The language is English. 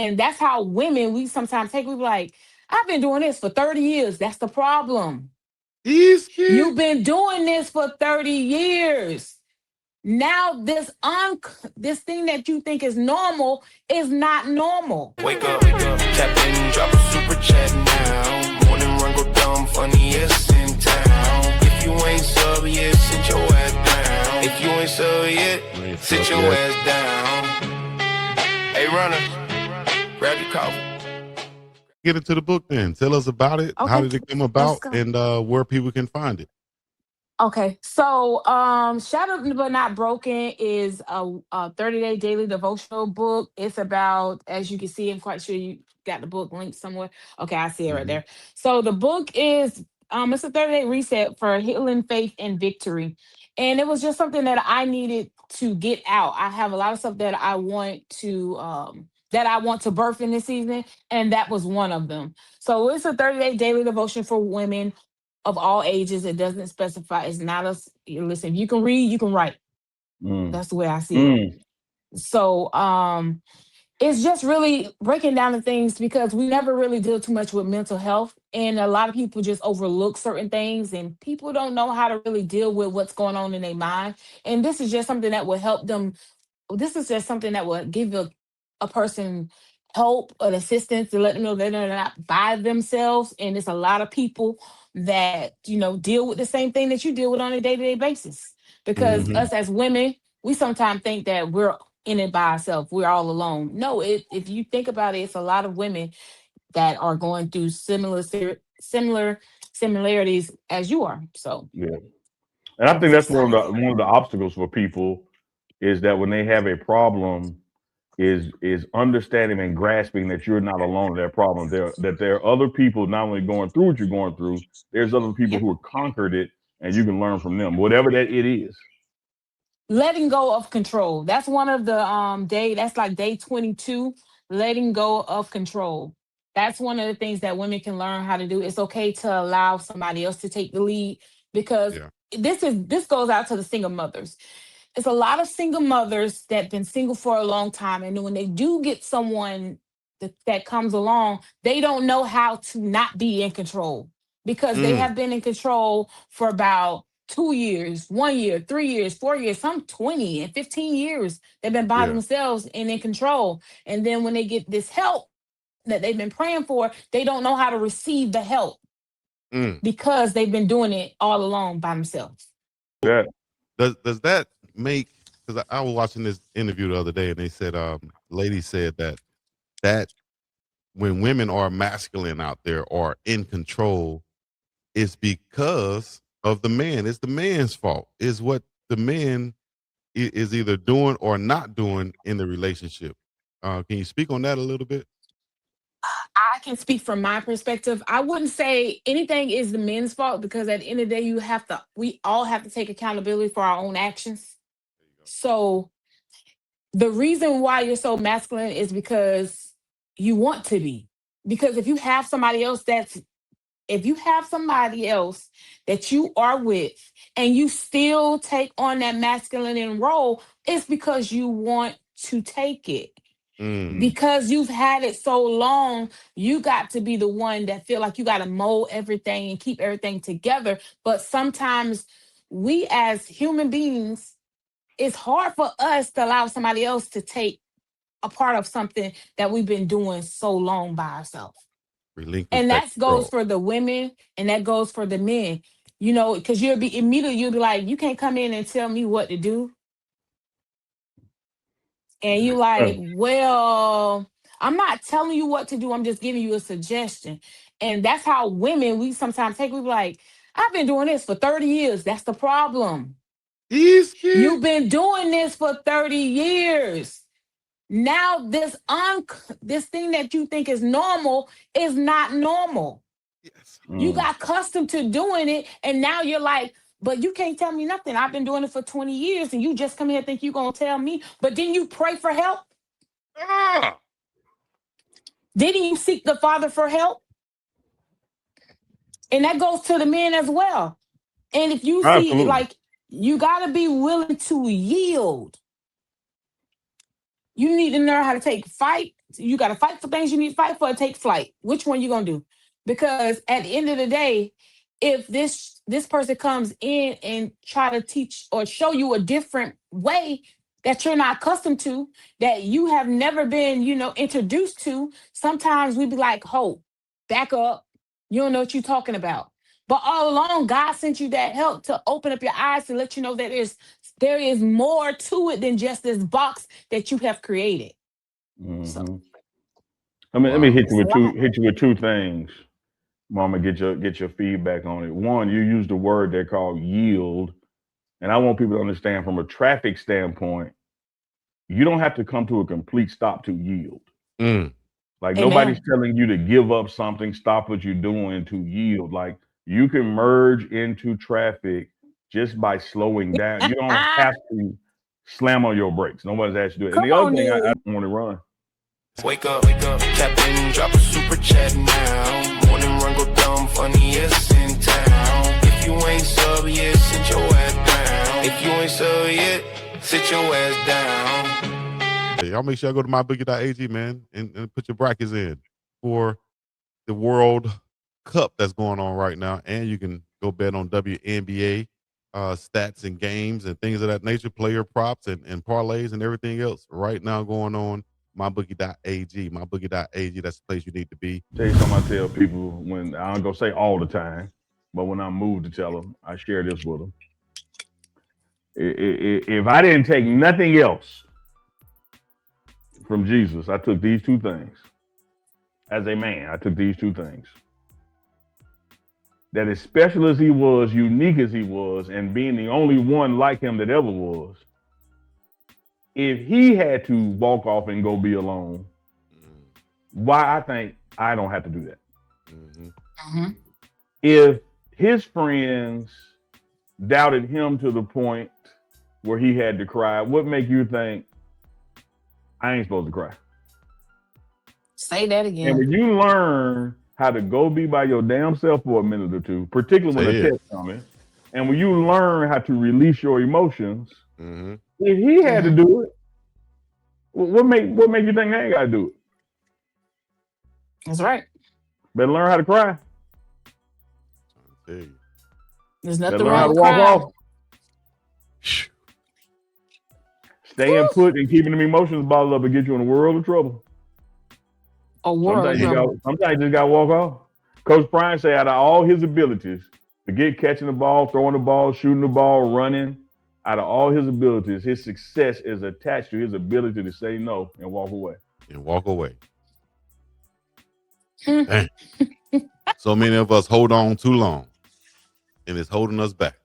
And that's how women, we sometimes we be like, I've been doing this for 30 years. That's the problem. These You've kids. been doing this for 30 years. Now this thing that you think is normal is not normal. Wake up, tap in, drop a super chat now. Morning run go dumb, funniest in town. If you ain't sub yet, sit your ass down. If you ain't sub yet, sit your ass down. Hey runner, grab your coffee. Get into the book then. Tell us about it. Okay, How did it come let's about, go. and where people can find it. Okay, so Shattered but Not Broken is a 30-day daily devotional book. It's about, as you can see, I'm quite sure you got the book linked somewhere. Okay, I see it right Mm-hmm. there. So the book is it's a 30-day reset for healing, faith, and victory. And it was just something that I needed to get out. I have a lot of stuff that I want to birth in this season, and that was one of them. So it's a 30-day daily devotion for women of all ages. It doesn't specify. It's not a listen. If you can read, you can write. Mm. That's the way I see it. Mm. So it's just really breaking down the things because we never really deal too much with mental health, and a lot of people just overlook certain things, and people don't know how to really deal with what's going on in their mind. And this is just something that will help them. This is just something that will give a person help and assistance to let them know that they're not by themselves. And it's a lot of people that, deal with the same thing that you deal with on a day-to-day basis. Because Mm-hmm. us as women, we sometimes think that we're in it by ourselves. We're all alone. No, if you think about it, it's a lot of women that are going through similarities as you are. So Yeah, and I think it's that's exciting. one of the obstacles for people is that when they have a problem, is understanding and grasping that you're not alone in that problem. There are other people not only going through what you're going through. There's other people Yep. who have conquered it, and you can learn from them, whatever that it is. Letting go of control. That's one of the that's like day 22, letting go of control. That's one of the things that women can learn how to do. It's okay to allow somebody else to take the lead because Yeah. this goes out to the single mothers. It's a lot of single mothers that been single for a long time, and when they do get someone that comes along, they don't know how to not be in control because they Mm. have been in control for about 2 years, 1 year, 3 years, 4 years, some 20 and 15 years. They've been by Yeah. themselves and in control. And then when they get this help that they've been praying for, they don't know how to receive the help Mm. because they've been doing it all alone by themselves. That Does that make? Because I was watching this interview the other day, and they said, lady said that when women are masculine out there or in control, it's because of the man. It's the man's fault. Is what the man is either doing or not doing in the relationship. Can you speak on that a little bit? I can speak from my perspective. I wouldn't say anything is the men's fault because at the end of the day, we all have to take accountability for our own actions. There you go. So the reason why you're so masculine is because you want to be. Because if you have somebody else that you are with and you still take on that masculine role, it's because you want to take it. Mm. Because you've had it so long, you got to be the one that feel like you got to mold everything and keep everything together. But sometimes we as human beings, it's hard for us to allow somebody else to take a part of something that we've been doing so long by ourselves. Relinquish And that that goes control. for the women and that goes for the men. Because you'll be like, you can't come in and tell me what to do. And you like, well, I'm not telling you what to do. I'm just giving you a suggestion. And that's how women, we sometimes we be like, I've been doing this for 30 years. That's the problem. These You've kids. been doing this for 30 years. Now this thing that you think is normal is not normal. Yes. You mm. got accustomed to doing it, and now you're like, but you can't tell me nothing. I've been doing it for 20 years, and you just come here and think you're gonna tell me. But didn't you pray for help? Ah. Didn't you seek the Father for help? And that goes to the men as well. And if you see, Absolutely. like, you gotta be willing to yield. You need to learn how to take fight. You got to fight for things you need to fight for, or take flight. Which one you gonna do? Because at the end of the day, if this person comes in and try to teach or show you a different way that you're not accustomed to, that you have never been, introduced to, sometimes we be like, "Ho, back up. You don't know what you're talking about." But all along, God sent you that help to open up your eyes to let you know that there is more to it than just this box that you have created. So Mm-hmm. Let me Wow. hit it's you a with lot. two things. Mama, get your feedback on it. One, you used a word they call yield, and I want people to understand from a traffic standpoint, you don't have to come to a complete stop to yield. Mm. Like nobody's Amen. telling you to give up something, stop what you're doing to yield. Like you can merge into traffic just by slowing down. You don't have to slam on your brakes. Nobody's asked you to do it. And Come the other on, thing, I then. don't want to run. Wake up, Captain, drop a super chat now. Morning run go dumb, funniest in town. If you ain't sub yet, sit your ass down. If you ain't sub yet, sit your ass down. Hey, y'all make sure y'all go to mybookie.ag, man, and put your brackets in for the World Cup that's going on right now. And you can go bet on WNBA stats and games and things of that nature, player props and parlays and everything else right now going on. Mybookie.ag. Mybookie.ag, that's the place you need to be. Tell you something I tell people when I don't go say all the time, but when I'm moved to tell them, I share this with them. If I didn't take nothing else from Jesus, I took these two things. As a man, I took these two things. That as special as he was, unique as he was, and being the only one like him that ever was, if he had to walk off and go be alone, why I think I don't have to do that. Mm-hmm. If his friends doubted him to the point where he had to cry, what make you think I ain't supposed to cry? Say that And again. when you learn how to go be by your damn self for a minute or two, particularly when a test coming, and when you learn how to release your emotions, if he had to do it, what make you think I ain't got to do it? That's right. Better learn how to cry. Hey. There's Better nothing learn how wrong to with walk crying. off. Staying put and keeping them emotions bottled up and get you in a world of trouble. A world of trouble. Sometimes you just got to walk off. Coach Prime said out of all his abilities, forget catching the ball, throwing the ball, shooting the ball, running, out of all his abilities, his success is attached to his ability to say no and walk away. Dang. So many of us hold on too long, and it's holding us back.